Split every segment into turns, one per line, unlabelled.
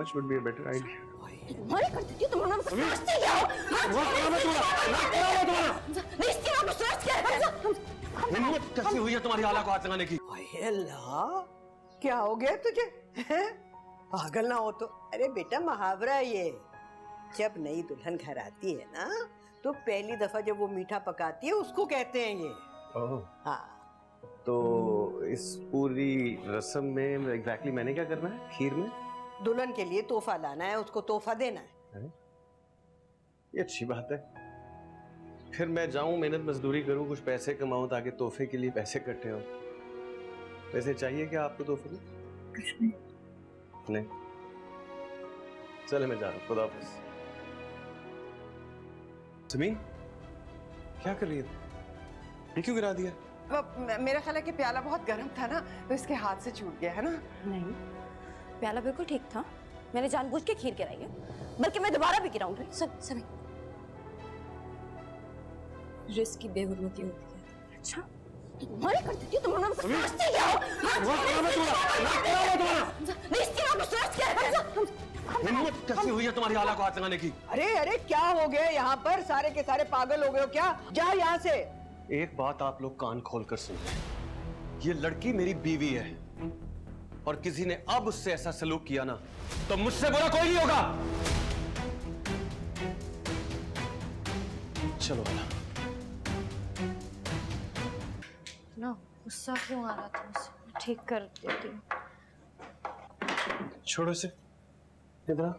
much would be a better idea.
तुम्हारी कर देती हूँ, तुम ना समझते क्या हो?
हिम्मत कैसे हुई है तुम्हारी आला को हाथ लगाने की?
अल्लाह, क्या हो गया तुझे? हैं? पागल ना हो तो। अरे बेटा, मुहावरा है ये। जब नई दुल्हन घर आती है ना, तो पहली दफा जब वो मीठा पकाती है उसको कहते हैं ये।
ओह,
हाँ।
तो इस पूरी रस्म में एग्जैक्टली मैंने क्या करना है? खीर में
दुल्हन के लिए तोहफा लाना है, उसको तोहफा देना है।
ये अच्छी बात है। फिर मैं जाऊं, मेहनत मजदूरी करूं, कुछ पैसे कमाऊं ताकि तोहफे के लिए पैसे इकट्ठे हो। पैसे चाहिए क्या आपको तोहफे में?
कुछ नहीं।
चले, मैं जा रहा हूँ। खुदा हाफिज। समीन, क्या कर रही है? ये क्यों गिरा दिया?
मेरा ख्याल है कि प्याला बहुत गर्म था ना, तो इसके हाथ से छूट गया है ना।
नहीं, प्याला बिल्कुल ठीक था। मैंने जानबूझ के खीर गिराई है, बल्कि मैं दोबारा भी गिराऊंगी। सभी रिस्क की बेहुरमती होती है। अच्छा, तुम्हारी कर देती हूँ, तुम ना समझते क्या हो?
हिम्मत कैसे हुई है तुम्हारी आला को हाथ लगाने की?
अरे अरे, क्या हो गया यहाँ पर? सारे के सारे पागल हो गए हो क्या? जा यहाँ से।
एक बात आप लोग कान खोलकर सुन लें। ये लड़की मेरी बीवी है और किसी ने अब उससे ऐसा सलूक किया ना, तो मुझसे बुरा कोई नहीं होगा। चलो भला।
ना गुस्सा क्यों आ रहा था मुझसे? ठीक कर देती हूँ।
छोड़ो इसे, इधर आ।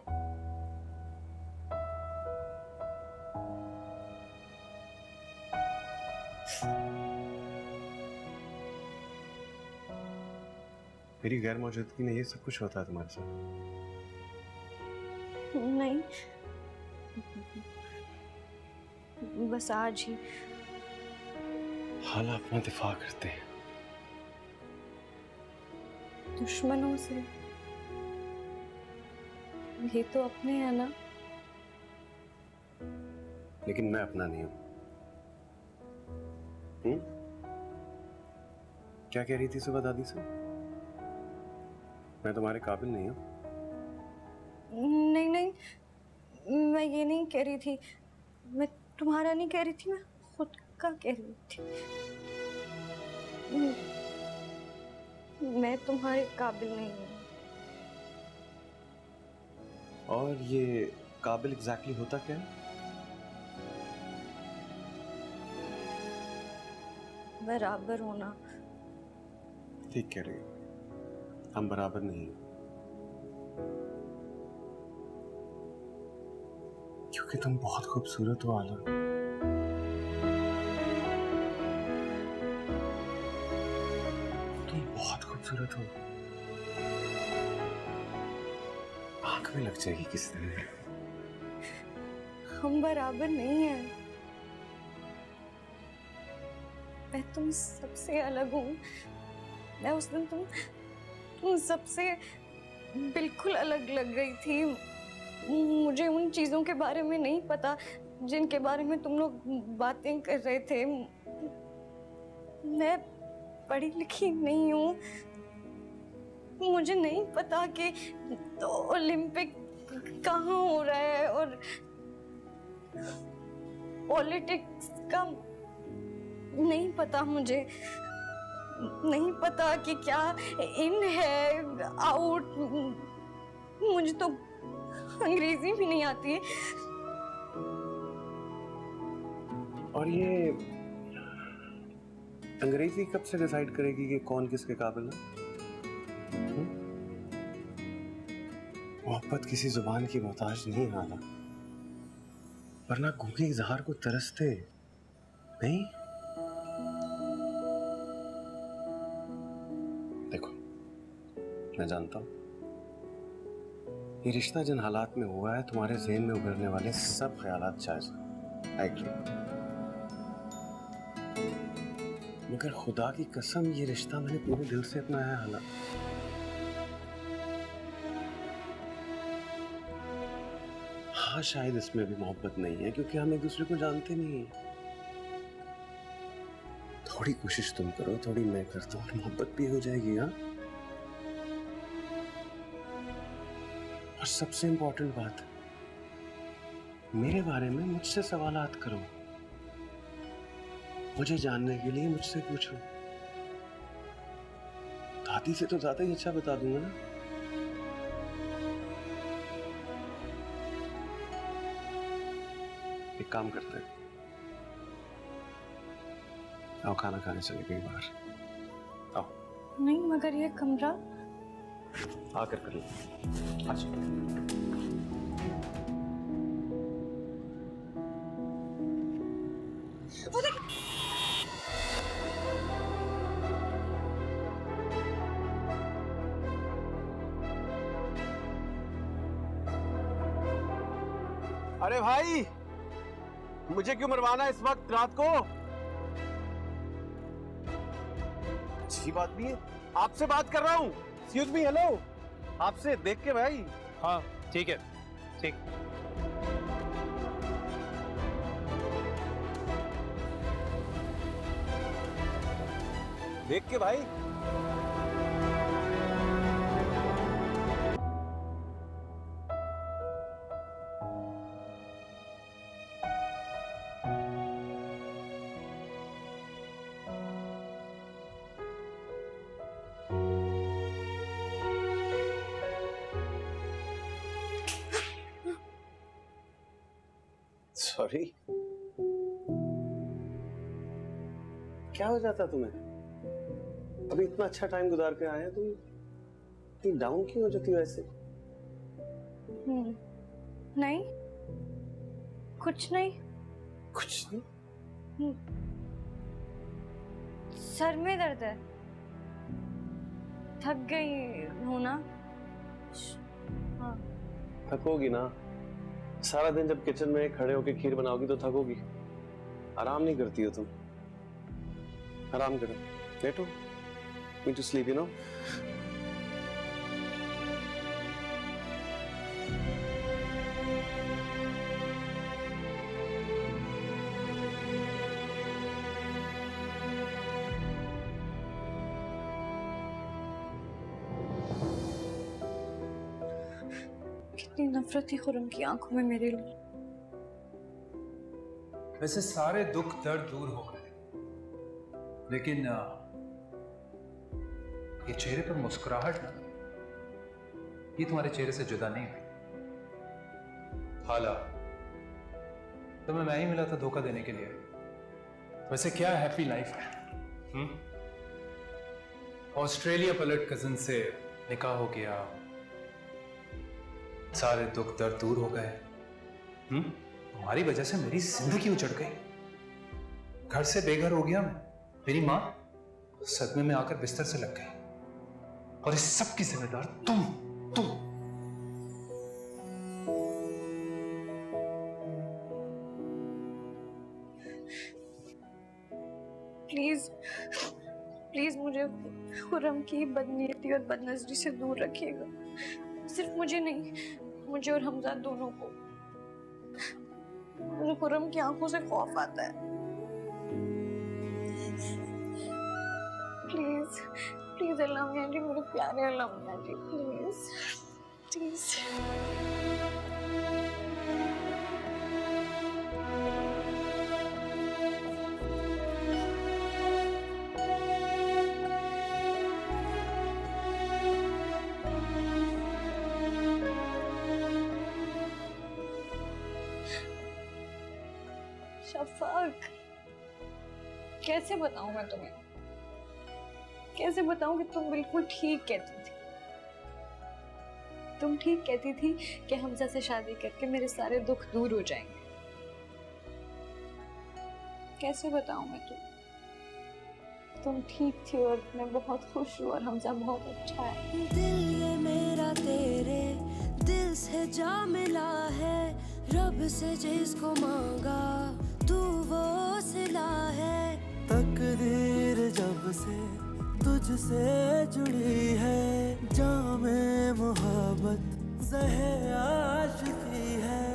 मेरी गैर मौजूदगी में ये सब कुछ होता है तुम्हारे साथ?
नहीं, बस आज ही
हाला अपना दिफा करते हैं।
दुश्मनों से। ये तो अपने हैं ना।
लेकिन मैं अपना नहीं हूं। क्या कह रही थी सुबह दादी से? मैं तुम्हारे काबिल नहीं हूं।
नहीं नहीं, मैं ये नहीं कह रही थी। मैं तुम्हारा नहीं कह रही थी, मैं खुद का कह रही थी। मैं तुम्हारे काबिल नहीं हूँ।
और ये काबिल एग्जैक्टली होता क्या है?
बराबर होना।
ठीक कह रही हो, हम बराबर नहीं हैं। क्योंकि तुम बहुत खूबसूरत हो आला। तुम बहुत खूबसूरत हो, आंख में लग जाएगी किस तरह।
हम बराबर नहीं हैं। मैं तुम सबसे अलग हूँ। मैं उस दिन तुम सबसे बिल्कुल अलग लग गई थी। मुझे उन चीजों के बारे में नहीं पता जिनके बारे में तुम लोग बातें कर रहे थे। मैं पढ़ी लिखी नहीं हूँ। मुझे नहीं पता कि तो ओलंपिक कहाँ हो रहा है और पॉलिटिक्स का नहीं पता। मुझे नहीं पता कि क्या इन है आउट। मुझे तो अंग्रेजी भी नहीं आती है।
और ये अंग्रेजी कब से डिसाइड करेगी कि कौन किसके काबिल है? मोहब्बत किसी जुबान की मोहताज नहीं आला, वरना गूंगे इजहार को तरसते नहीं। देखो, मैं जानता हूं ये रिश्ता जिन हालात में हुआ है, तुम्हारे ज़हन में उभरने वाले सब ख्यालात जायज हैं, मगर खुदा की कसम ये रिश्ता मैंने पूरे दिल से अपनाया है हाला। हाँ, शायद इसमें भी मोहब्बत नहीं है क्योंकि हम एक दूसरे को जानते नहीं हैं। थोड़ी कोशिश तुम करो, थोड़ी मैं करता हूँ, मोहब्बत भी हो जाएगी। हाँ, और सबसे इंपॉर्टेंट बात, मेरे बारे में मुझसे सवालात करो, मुझे जानने के लिए मुझसे पूछो। दादी से तो ज्यादा ही अच्छा बता दूंगा ना। एक काम करते हैं, आओ खाना खाने चले कहीं बाहर। आओ।
नहीं, मगर ये कमरा
आकर कर लो। अच्छा। अरे भाई, मुझे क्यों मरवाना इस वक्त रात को? अच्छी बात भी है, आपसे बात कर रहा हूँ। एक्सक्यूज मी, हेलो, आपसे देख के भाई।
हाँ ठीक है, ठीक।
देख के भाई। सॉरी, क्या हो जाता तुम्हें? अभी इतना अच्छा टाइम गुजार के आए हैं, तुम इतनी डाउन क्यों हो जाती हो ऐसे?
नहीं, कुछ नहीं।
कुछ नहीं?
सर में दर्द है, थक गई हूँ ना। हाँ।
थकोगी ना, सारा दिन जब किचन में खड़े होके खीर बनाओगी तो थकोगी। आराम नहीं करती हो तुम। आराम करो, लेटो। Need to sleep, you know?
कितनी नफरत थी खुरम की आंखों में मेरे लिए।
वैसे सारे दुख दर्द दूर हो गए, लेकिन ये चेहरे पर मुस्कुराहट ना, ये तुम्हारे चेहरे से जुदा नहीं हुई। हाला, तुम्हें मैं ही मिला था धोखा देने के लिए। वैसे क्या हैप्पी लाइफ है। ऑस्ट्रेलिया पलट कजिन से निकाह हो गया, सारे दुख दर्द दूर हो गए। तुम्हारी वजह से मेरी जिंदगी उजड़ गई, घर से बेघर हो गया मैं। मेरी माँ सदमे में आकर बिस्तर से लग गई, और इस सब की जिम्मेदार तुम।
प्लीज प्लीज मुझे खुरम की बदनीयती और बदनजरी से दूर रखिएगा। सिर्फ मुझे नहीं, मुझे और हमजा दोनों को। मुझे खुरम की आंखों से खौफ आता है। प्लीज प्लीज अल्लाह मियां जी, मेरे प्यारे अल्लाह मियां जी, प्लीज प्लीज। शफाक, कैसे बताऊं मैं तुम्हें, कैसे बताऊं कि तुम बिल्कुल ठीक कहती थी। तुम ठीक कहती थी कि हमजा से शादी करके मेरे सारे दुख दूर हो जाएंगे। कैसे बताऊं मैं तुम ठीक थी और मैं बहुत खुश हूँ और हमजा बहुत अच्छा है।
दिल ये मेरा तेरे दिल से जा मिला है, रब से जिसको मांगा तू वो सिला है।
तकदीर जब से तुझसे जुड़ी है, जामे मोहब्बत ज़हे आशिकी है।